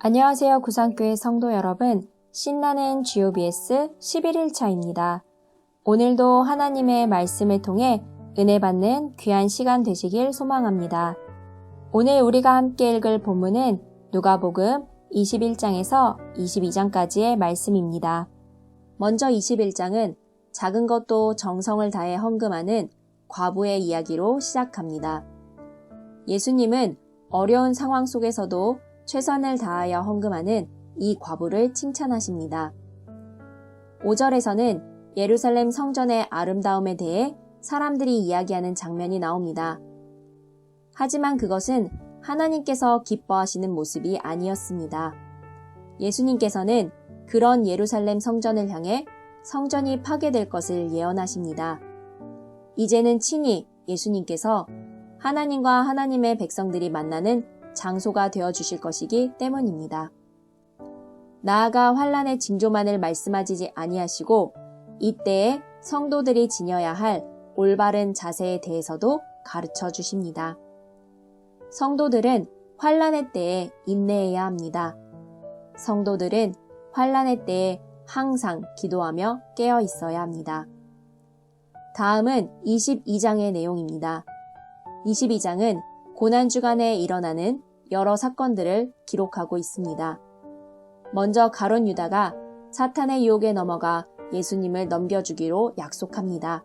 안녕하세요. 구산교회 성도 여러분. 신나는 GOBS 11일차입니다. 오늘도 하나님의 말씀을 통해 은혜 받는 귀한 시간 되시길 소망합니다. 오늘 우리가 함께 읽을 본문은 누가복음 21장에서 22장까지의 말씀입니다. 먼저 21장은 작은 것도 정성을 다해 헌금하는 과부의 이야기로 시작합니다. 예수님은 어려운 상황 속에서도 최선을 다하여 헌금하는 이 과부를 칭찬하십니다. 5절에서는 예루살렘 성전의 아름다움에 대해 사람들이 이야기하는 장면이 나옵니다. 하지만 그것은 하나님께서 기뻐하시는 모습이 아니었습니다. 예수님께서는 그런 예루살렘 성전을 향해 성전이 파괴될 것을 예언하십니다. 이제는 친히 예수님께서 하나님과 하나님의 백성들이 만나는 장소가 되어주실 것이기 때문입니다. 나아가 환난의 징조만을 말씀하시지 아니하시고 이때에 성도들이 지녀야 할 올바른 자세에 대해서도 가르쳐 주십니다. 성도들은 환난의 때에 인내해야 합니다. 성도들은 환난의 때에 항상 기도하며 깨어 있어야 합니다. 다음은 22장의 내용입니다. 22장은 고난주간에 일어나는 여러 사건들을 기록하고 있습니다. 먼저 가룟 유다가 사탄의 유혹에 넘어가 예수님을 넘겨주기로 약속합니다.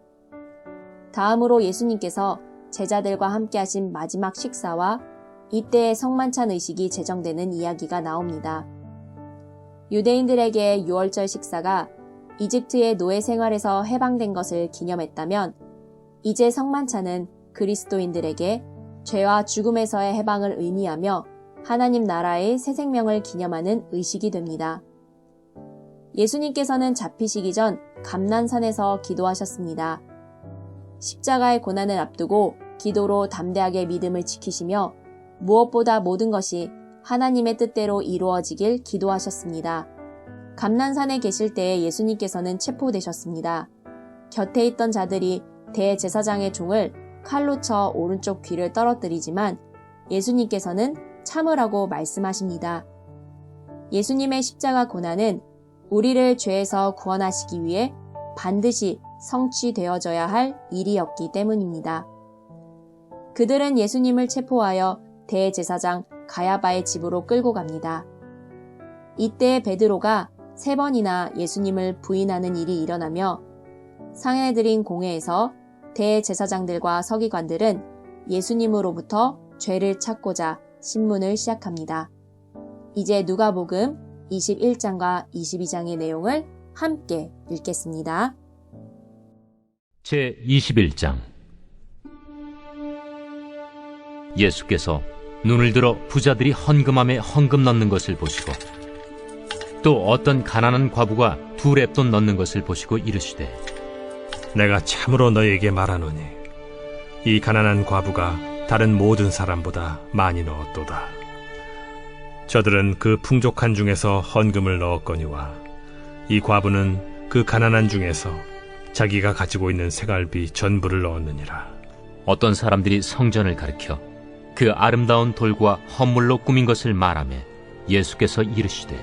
다음으로 예수님께서 제자들과 함께 하신 마지막 식사와 이때의 성만찬 의식이 제정되는 이야기가 나옵니다. 유대인들에게 유월절 식사가 이집트의 노예 생활에서 해방된 것을 기념했다면 이제 성만찬은 그리스도인들에게 죄와 죽음에서의 해방을 의미하며 하나님 나라의 새 생명을 기념하는 의식이 됩니다. 예수님께서는 잡히시기 전 감난산에서 기도하셨습니다. 십자가의 고난을 앞두고 기도로 담대하게 믿음을 지키시며 무엇보다 모든 것이 하나님의 뜻대로 이루어지길 기도하셨습니다. 감난산에 계실 때에 예수님께서는 체포되셨습니다. 곁에 있던 자들이 대제사장의 종을 칼로 쳐 오른쪽 귀를 떨어뜨리지만 예수님께서는 참으라고 말씀하십니다. 예수님의 십자가 고난은 우리를 죄에서 구원하시기 위해 반드시 성취되어져야 할 일이었기 때문입니다. 그들은 예수님을 체포하여 대제사장 가야바의 집으로 끌고 갑니다. 이때 베드로가 3번이나 예수님을 부인하는 일이 일어나며 상해드린 공회에서 대제사장들과 서기관들은 예수님으로부터 죄를 찾고자 신문을 시작합니다. 이제 누가복음 21장과 22장의 내용을 함께 읽겠습니다. 제21장 예수께서 눈을 들어 부자들이 헌금함에 헌금 넣는 것을 보시고 또 어떤 가난한 과부가 2렙돈 넣는 것을 보시고 이르시되 내가 참으로 너희에게 말하노니 이 가난한 과부가 다른 모든 사람보다 많이 넣었도다. 저들은 그 풍족한 중에서 헌금을 넣었거니와 이 과부는 그 가난한 중에서 자기가 가지고 있는 새갈비 전부를 넣었느니라. 어떤 사람들이 성전을 가리켜 그 아름다운 돌과 헌물로 꾸민 것을 말하며 예수께서 이르시되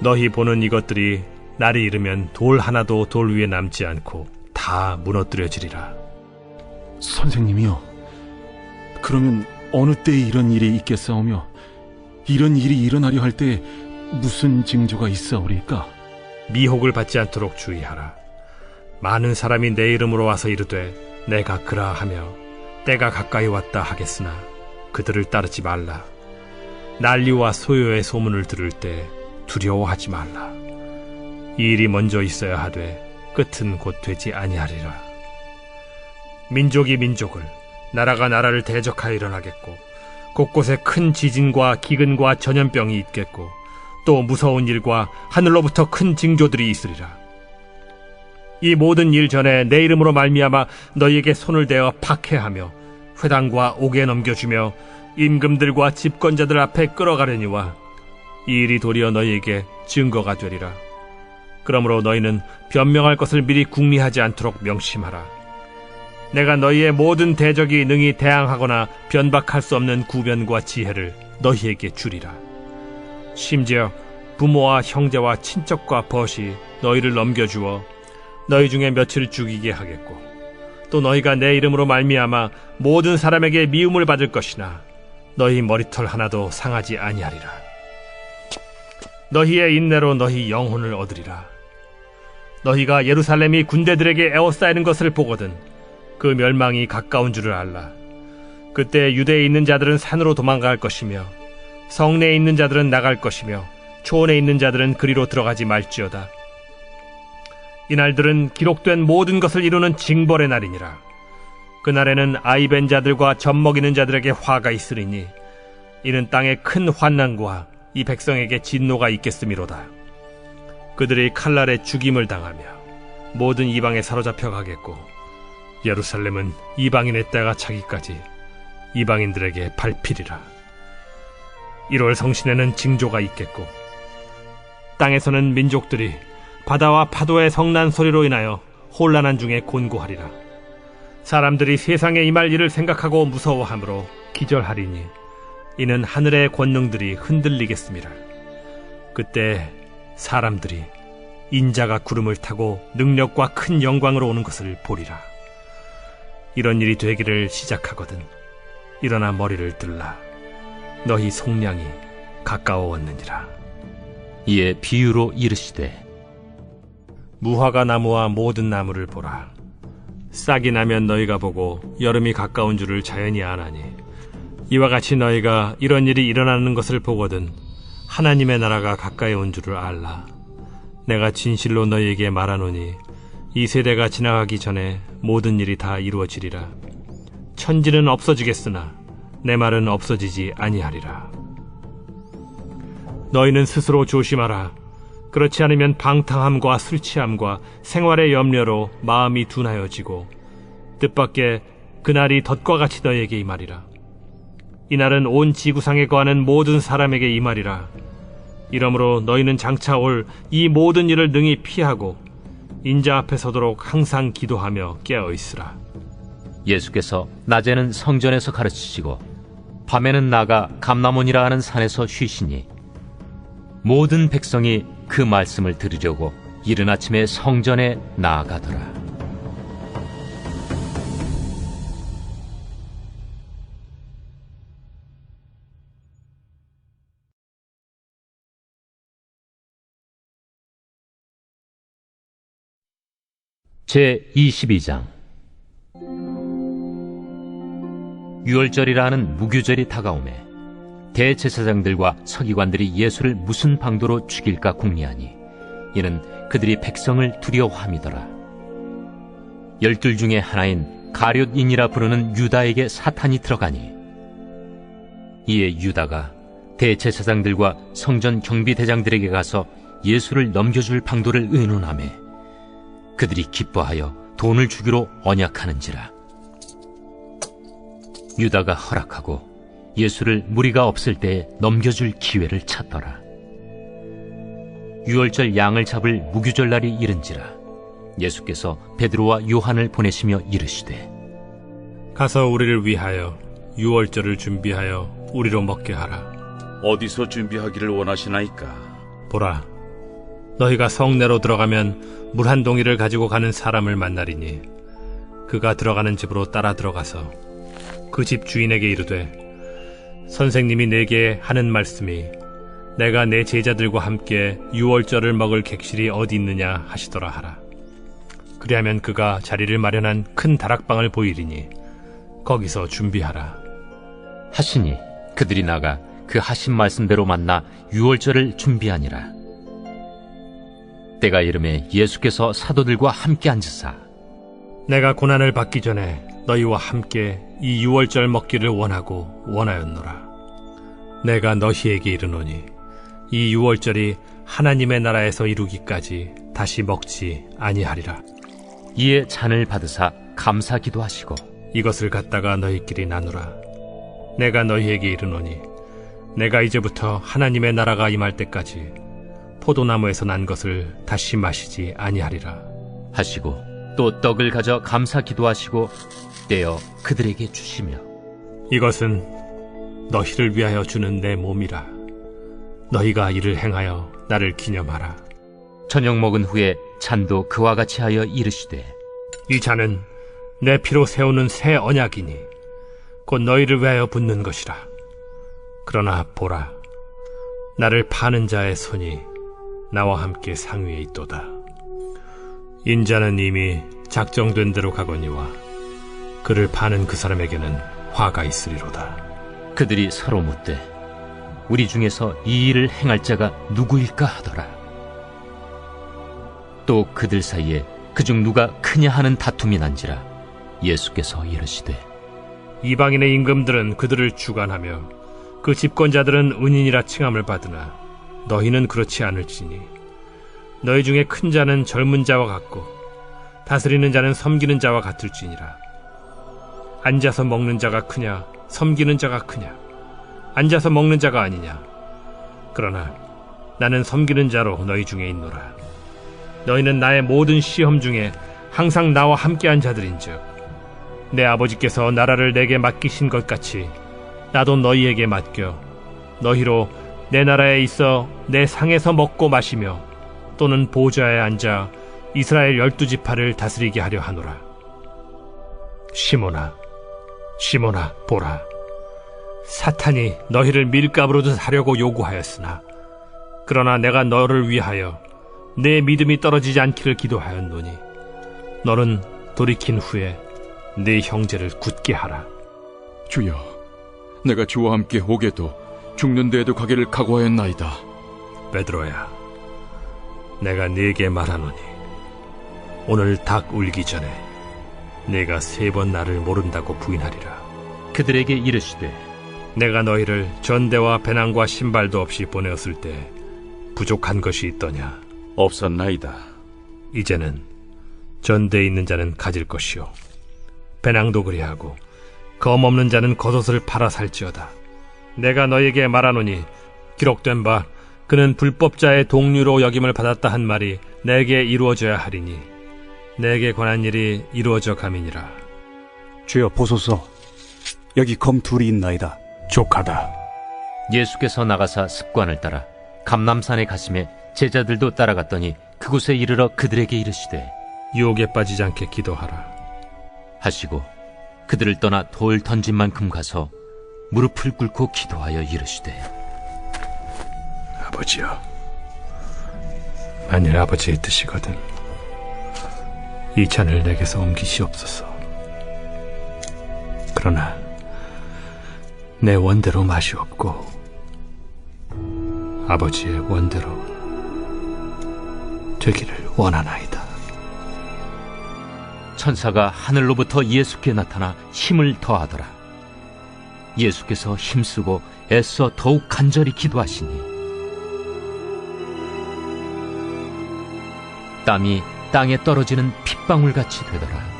너희 보는 이것들이 날이 이르면 돌 하나도 돌 위에 남지 않고 다 무너뜨려지리라. 선생님이요, 그러면 어느 때에 이런 일이 있겠사오며 이런 일이 일어나려 할 때 무슨 징조가 있사오리까? 미혹을 받지 않도록 주의하라. 많은 사람이 내 이름으로 와서 이르되 내가 그라하며 때가 가까이 왔다 하겠으나 그들을 따르지 말라. 난리와 소요의 소문을 들을 때 두려워하지 말라. 이 일이 먼저 있어야 하되 끝은 곧 되지 아니하리라. 민족이 민족을, 나라가 나라를 대적하여 일어나겠고 곳곳에 큰 지진과 기근과 전염병이 있겠고 또 무서운 일과 하늘로부터 큰 징조들이 있으리라. 이 모든 일 전에 내 이름으로 말미암아 너희에게 손을 대어 박해하며 회당과 옥에 넘겨주며 임금들과 집권자들 앞에 끌어가려니와 이 일이 도리어 너희에게 증거가 되리라. 그러므로 너희는 변명할 것을 미리 궁리하지 않도록 명심하라. 내가 너희의 모든 대적이 능히 대항하거나 변박할 수 없는 구변과 지혜를 너희에게 주리라. 심지어 부모와 형제와 친척과 벗이 너희를 넘겨주어 너희 중에 며칠을 죽이게 하겠고 또 너희가 내 이름으로 말미암아 모든 사람에게 미움을 받을 것이나 너희 머리털 하나도 상하지 아니하리라. 너희의 인내로 너희 영혼을 얻으리라. 너희가 예루살렘이 군대들에게 에워싸이는 것을 보거든 그 멸망이 가까운 줄을 알라. 그때 유대에 있는 자들은 산으로 도망갈 것이며 성내에 있는 자들은 나갈 것이며 초원에 있는 자들은 그리로 들어가지 말지어다. 이날들은 기록된 모든 것을 이루는 징벌의 날이니라. 그날에는 아이 벤 자들과 젖먹이는 자들에게 화가 있으리니 이는 땅에 큰 환난과 이 백성에게 진노가 있겠음이로다. 그들이 칼날에 죽임을 당하며 모든 이방에 사로잡혀 가겠고 예루살렘은 이방인의 때가 차기까지 이방인들에게 밟히리라. 1월 성신에는 징조가 있겠고 땅에서는 민족들이 바다와 파도의 성난 소리로 인하여 혼란한 중에 곤고하리라. 사람들이 세상에 임할 일을 생각하고 무서워하므로 기절하리니 이는 하늘의 권능들이 흔들리겠음이라. 그때 사람들이 인자가 구름을 타고 능력과 큰 영광으로 오는 것을 보리라. 이런 일이 되기를 시작하거든 일어나 머리를 들라. 너희 속량이 가까워왔느니라. 이에 비유로 이르시되 무화과 나무와 모든 나무를 보라. 싹이 나면 너희가 보고 여름이 가까운 줄을 자연히 아나니 이와 같이 너희가 이런 일이 일어나는 것을 보거든 하나님의 나라가 가까이 온 줄을 알라. 내가 진실로 너희에게 말하노니 이 세대가 지나가기 전에 모든 일이 다 이루어지리라. 천지는 없어지겠으나 내 말은 없어지지 아니하리라. 너희는 스스로 조심하라. 그렇지 않으면 방탕함과 술 취함과 생활의 염려로 마음이 둔하여지고 뜻밖의 그날이 덫과 같이 너희에게 임하리라. 이날은 온 지구상에 거하는 모든 사람에게 임하리라. 이러므로 너희는 장차 올 이 모든 일을 능히 피하고 인자 앞에 서도록 항상 기도하며 깨어있으라. 예수께서 낮에는 성전에서 가르치시고 밤에는 나가 감람원이라 하는 산에서 쉬시니 모든 백성이 그 말씀을 들으려고 이른 아침에 성전에 나아가더라. 제22장 유월절이라는 무교절이 다가오매 대제사장들과 서기관들이 예수를 무슨 방도로 죽일까 궁리하니 이는 그들이 백성을 두려워함이더라. 12 중에 하나인 가룟인이라 부르는 유다에게 사탄이 들어가니 이에 유다가 대제사장들과 성전 경비대장들에게 가서 예수를 넘겨줄 방도를 의논하매 그들이 기뻐하여 돈을 주기로 언약하는지라. 유다가 허락하고 예수를 무리가 없을 때에 넘겨줄 기회를 찾더라. 유월절 양을 잡을 무교절 날이 이른지라. 예수께서 베드로와 요한을 보내시며 이르시되 가서 우리를 위하여 유월절을 준비하여 우리로 먹게 하라. 어디서 준비하기를 원하시나이까? 보라, 너희가 성내로 들어가면 물 한 동이를 가지고 가는 사람을 만나리니 그가 들어가는 집으로 따라 들어가서 그 집 주인에게 이르되 선생님이 내게 하는 말씀이 내가 내 제자들과 함께 유월절을 먹을 객실이 어디 있느냐 하시더라 하라. 그리하면 그가 자리를 마련한 큰 다락방을 보이리니 거기서 준비하라 하시니 그들이 나가 그 하신 말씀대로 만나 유월절을 준비하니라. 때가 이르매 예수께서 사도들과 함께 앉으사 내가 고난을 받기 전에 너희와 함께 이 유월절 먹기를 원하였노라. 내가 너희에게 이르노니 이 유월절이 하나님의 나라에서 이루기까지 다시 먹지 아니하리라. 이에 잔을 받으사 감사 기도하시고 이것을 갖다가 너희끼리 나누라. 내가 너희에게 이르노니 내가 이제부터 하나님의 나라가 임할 때까지 포도나무에서 난 것을 다시 마시지 아니하리라 하시고 또 떡을 가져 감사 기도하시고 떼어 그들에게 주시며 이것은 너희를 위하여 주는 내 몸이라. 너희가 이를 행하여 나를 기념하라. 저녁 먹은 후에 잔도 그와 같이 하여 이르시되 이 잔은 내 피로 세우는 새 언약이니 곧 너희를 위하여 붓는 것이라. 그러나 보라, 나를 파는 자의 손이 나와 함께 상위에 있도다. 인자는 이미 작정된 대로 가거니와 그를 파는 그 사람에게는 화가 있으리로다. 그들이 서로 묻되 우리 중에서 이 일을 행할 자가 누구일까 하더라. 또 그들 사이에 그중 누가 크냐 하는 다툼이 난지라 예수께서 이르시되 이방인의 임금들은 그들을 주관하며 그 집권자들은 은인이라 칭함을 받으나 너희는 그렇지 않을지니 너희 중에 큰 자는 젊은 자와 같고 다스리는 자는 섬기는 자와 같을지니라. 앉아서 먹는 자가 크냐 섬기는 자가 크냐? 앉아서 먹는 자가 아니냐? 그러나 나는 섬기는 자로 너희 중에 있노라. 너희는 나의 모든 시험 중에 항상 나와 함께한 자들인즉 내 아버지께서 나라를 내게 맡기신 것 같이 나도 너희에게 맡겨 너희로 내 나라에 있어 내 상에서 먹고 마시며 또는 보좌에 앉아 이스라엘 12지파를 다스리게 하려 하노라. 시몬아, 시몬아, 보라. 사탄이 너희를 밀가부로도 사려고 요구하였으나 그러나 내가 너를 위하여 내 믿음이 떨어지지 않기를 기도하였노니 너는 돌이킨 후에 네 형제를 굳게 하라. 주여, 내가 주와 함께 오게도 죽는 데에도 가기를 각오하였나이다. 베드로야, 내가 네게 말하노니 오늘 닭 울기 전에 네가 3번 나를 모른다고 부인하리라. 그들에게 이르시되 내가 너희를 전대와 배낭과 신발도 없이 보내었을 때 부족한 것이 있더냐? 없었나이다. 이제는 전대에 있는 자는 가질 것이요 배낭도 그리하고 검 없는 자는 겉옷을 팔아 살지어다. 내가 너에게 말하노니 기록된 바 그는 불법자의 동류로 여김을 받았다 한 말이 내게 이루어져야 하리니 내게 관한 일이 이루어져 감이니라. 주여 보소서, 여기 검 둘이 있나이다. 족하다. 예수께서 나가사 습관을 따라 감람산에 가심에 제자들도 따라갔더니 그곳에 이르러 그들에게 이르시되 유혹에 빠지지 않게 기도하라 하시고 그들을 떠나 돌 던진 만큼 가서 무릎을 꿇고 기도하여 이르시되 아버지여, 만일 아버지의 뜻이거든 이 잔을 내게서 옮기시옵소서. 그러나 내 원대로 마시옵고 아버지의 원대로 되기를 원하나이다. 천사가 하늘로부터 예수께 나타나 힘을 더하더라. 예수께서 힘쓰고 애써 더욱 간절히 기도하시니 땀이 땅에 떨어지는 핏방울같이 되더라.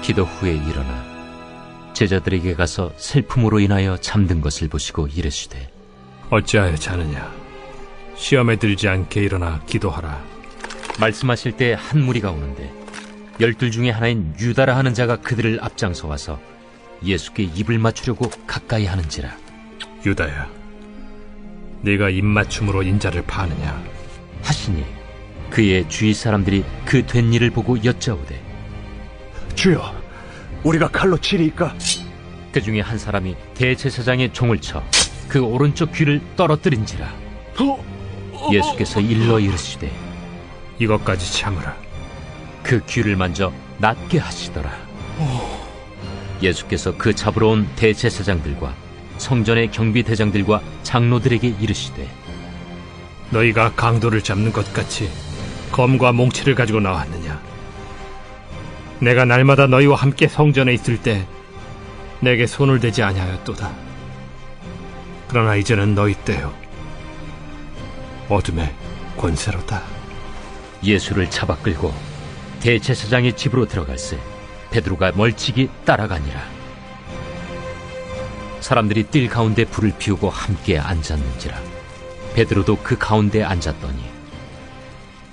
기도 후에 일어나 제자들에게 가서 슬픔으로 인하여 잠든 것을 보시고 이르시되 어찌하여 자느냐? 시험에 들지 않게 일어나 기도하라. 말씀하실 때 한 무리가 오는데 12 중에 하나인 유다라 하는 자가 그들을 앞장서 와서 예수께 입을 맞추려고 가까이 하는지라. 유다야, 네가 입맞춤으로 인자를 파느냐? 하시니 그의 주위 사람들이 그 된 일을 보고 여짜오되 주여, 우리가 칼로 치리이까? 그 중에 한 사람이 대제사장의 종을 쳐 그 오른쪽 귀를 떨어뜨린지라. 예수께서 일러 이르시되 이것까지 참으라. 그 귀를 만져 낫게 하시더라. 예수께서 그 잡으러 온 대제사장들과 성전의 경비대장들과 장로들에게 이르시되 너희가 강도를 잡는 것 같이 검과 몽치를 가지고 나왔느냐? 내가 날마다 너희와 함께 성전에 있을 때 내게 손을 대지 아니하였도다. 그러나 이제는 너희 때요 어둠의 권세로다. 예수를 잡아 끌고 대제사장의 집으로 들어갈새 베드로가 멀찍이 따라가니라. 사람들이 뜰 가운데 불을 피우고 함께 앉았는지라. 베드로도 그 가운데 앉았더니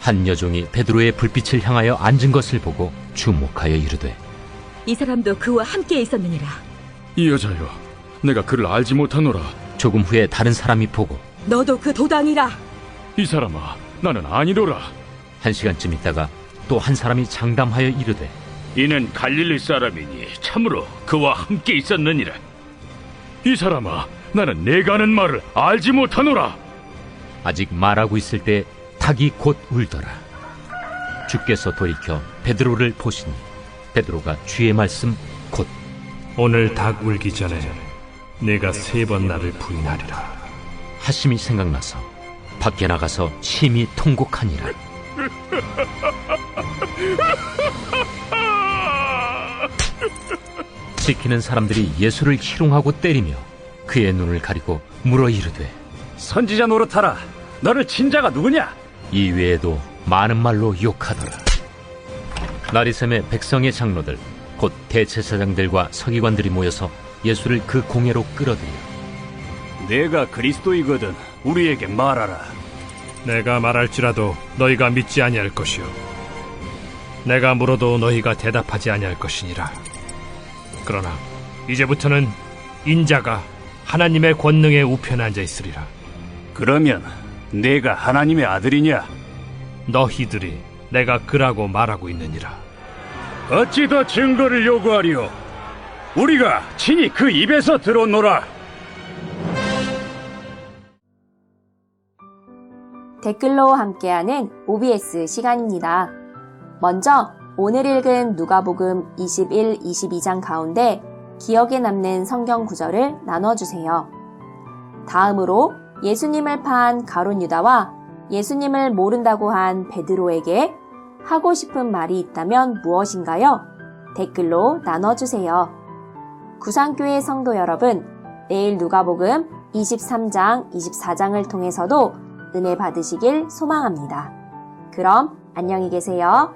한 여종이 베드로의 불빛을 향하여 앉은 것을 보고 주목하여 이르되 이 사람도 그와 함께 있었느니라. 이 여자여, 내가 그를 알지 못하노라. 조금 후에 다른 사람이 보고 너도 그 도당이라. 이 사람아, 나는 아니로라. 1시간쯤 있다가 또 한 사람이 장담하여 이르되 이는 갈릴리 사람이니 참으로 그와 함께 있었느니라. 이 사람아, 나는 내가 하는 말을 알지 못하노라. 아직 말하고 있을 때 닭이 곧 울더라. 주께서 돌이켜 베드로를 보시니 베드로가 주의 말씀 곧 오늘 닭 울기 전에 내가 3번 나를 부인하리라 하심이 생각나서 밖에 나가서 심히 통곡하니라. 지키는 사람들이 예수를 희롱하고 때리며 그의 눈을 가리고 물어 이르되 선지자 노릇하라. 너를 친 자가 누구냐? 이 외에도 많은 말로 욕하더라. 나리샘의 백성의 장로들 곧 대제사장들과 서기관들이 모여서 예수를 그 공회로 끌어들여 내가 그리스도이거든 우리에게 말하라. 내가 말할지라도 너희가 믿지 아니할 것이요 내가 물어도 너희가 대답하지 아니할 것이니라. 그러나 이제부터는 인자가 하나님의 권능의 우편에 앉아 있으리라. 그러면 내가 하나님의 아들이냐? 너희들이 내가 그라고 말하고 있느니라. 어찌 더 증거를 요구하리오? 우리가 친히 그 입에서 들었노라. 댓글로 함께하는 OBS 시간입니다. 먼저 오늘 읽은 누가복음 21, 22장 가운데 기억에 남는 성경 구절을 나눠주세요. 다음으로 예수님을 판 가룟 유다와 예수님을 모른다고 한 베드로에게 하고 싶은 말이 있다면 무엇인가요? 댓글로 나눠주세요. 구상교회 성도 여러분, 내일 누가복음 23장, 24장을 통해서도 은혜 받으시길 소망합니다. 그럼 안녕히 계세요.